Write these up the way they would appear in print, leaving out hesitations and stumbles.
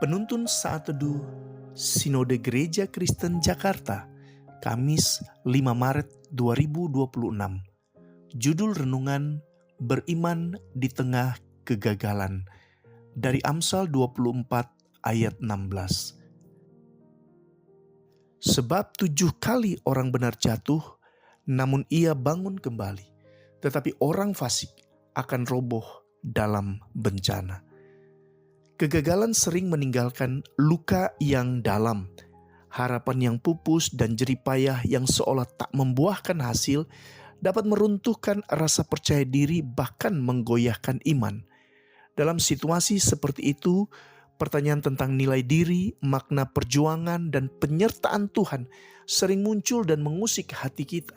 Penuntun Saat Teduh Sinode Gereja Kristen Jakarta, Kamis 5 Maret 2026. Judul renungan, Beriman di Tengah Kegagalan, dari Amsal 24 ayat 16. Sebab 7 kali orang benar jatuh, namun ia bangun kembali. Tetapi orang fasik akan roboh dalam bencana. Kegagalan sering meninggalkan luka yang dalam, harapan yang pupus dan jeripayah yang seolah tak membuahkan hasil dapat meruntuhkan rasa percaya diri, bahkan menggoyahkan iman. Dalam situasi seperti itu, pertanyaan tentang nilai diri, makna perjuangan, dan penyertaan Tuhan sering muncul dan mengusik hati kita.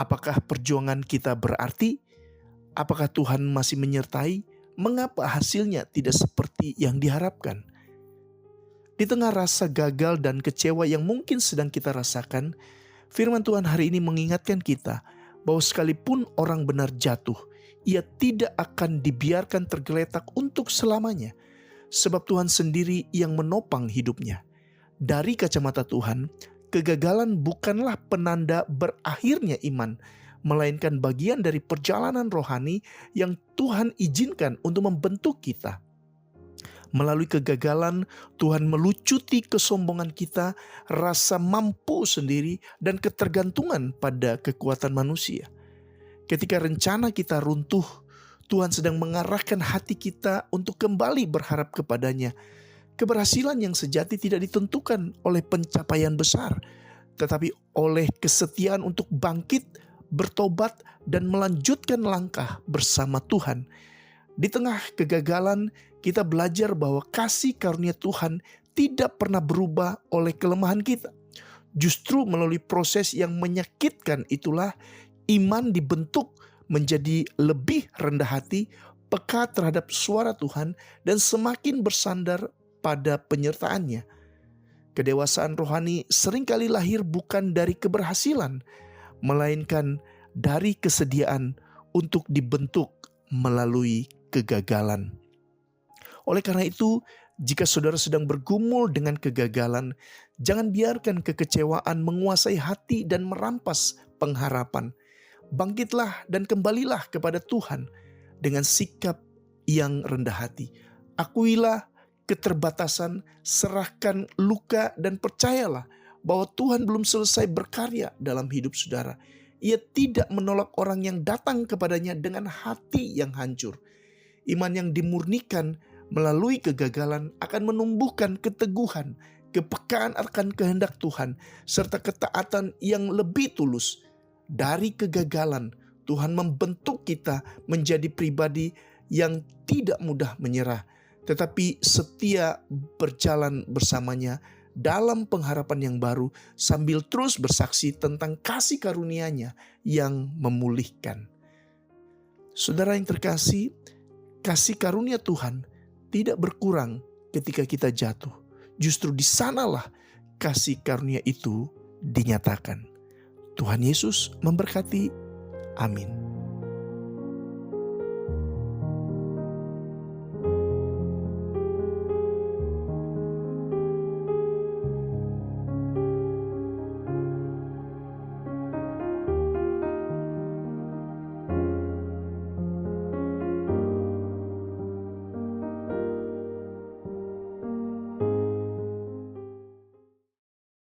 Apakah perjuangan kita berarti? Apakah Tuhan masih menyertai? Mengapa hasilnya tidak seperti yang diharapkan? Di tengah rasa gagal dan kecewa yang mungkin sedang kita rasakan, firman Tuhan hari ini mengingatkan kita bahwa sekalipun orang benar jatuh, ia tidak akan dibiarkan tergeletak untuk selamanya, sebab Tuhan sendiri yang menopang hidupnya. Dari kacamata Tuhan, kegagalan bukanlah penanda berakhirnya iman, melainkan bagian dari perjalanan rohani yang Tuhan izinkan untuk membentuk kita. Melalui kegagalan, Tuhan melucuti kesombongan kita, rasa mampu sendiri, dan ketergantungan pada kekuatan manusia. Ketika rencana kita runtuh, Tuhan sedang mengarahkan hati kita untuk kembali berharap kepadanya. Keberhasilan yang sejati tidak ditentukan oleh pencapaian besar, tetapi oleh kesetiaan untuk bangkit, bertobat, dan melanjutkan langkah bersama Tuhan. Di tengah kegagalan, kita belajar bahwa kasih karunia Tuhan tidak pernah berubah oleh kelemahan kita. Justru melalui proses yang menyakitkan itulah iman dibentuk menjadi lebih rendah hati, peka terhadap suara Tuhan, dan semakin bersandar pada penyertaannya. Kedewasaan rohani seringkali lahir bukan dari keberhasilan, melainkan dari kesediaan untuk dibentuk melalui kegagalan. Oleh karena itu, jika saudara sedang bergumul dengan kegagalan, jangan biarkan kekecewaan menguasai hati dan merampas pengharapan. Bangkitlah dan kembalilah kepada Tuhan dengan sikap yang rendah hati. Akuilah keterbatasan, serahkan luka, dan percayalah bahwa Tuhan belum selesai berkarya dalam hidup saudara. Ia tidak menolak orang yang datang kepadanya dengan hati yang hancur. Iman yang dimurnikan melalui kegagalan akan menumbuhkan keteguhan, kepekaan akan kehendak Tuhan, serta ketaatan yang lebih tulus. Dari kegagalan, Tuhan membentuk kita menjadi pribadi yang tidak mudah menyerah, tetapi setia berjalan bersamanya dalam pengharapan yang baru, sambil terus bersaksi tentang kasih karunia-Nya yang memulihkan. Saudara yang terkasih, kasih karunia Tuhan tidak berkurang ketika kita jatuh. Justru di sanalah kasih karunia itu dinyatakan. Tuhan Yesus memberkati. Amin.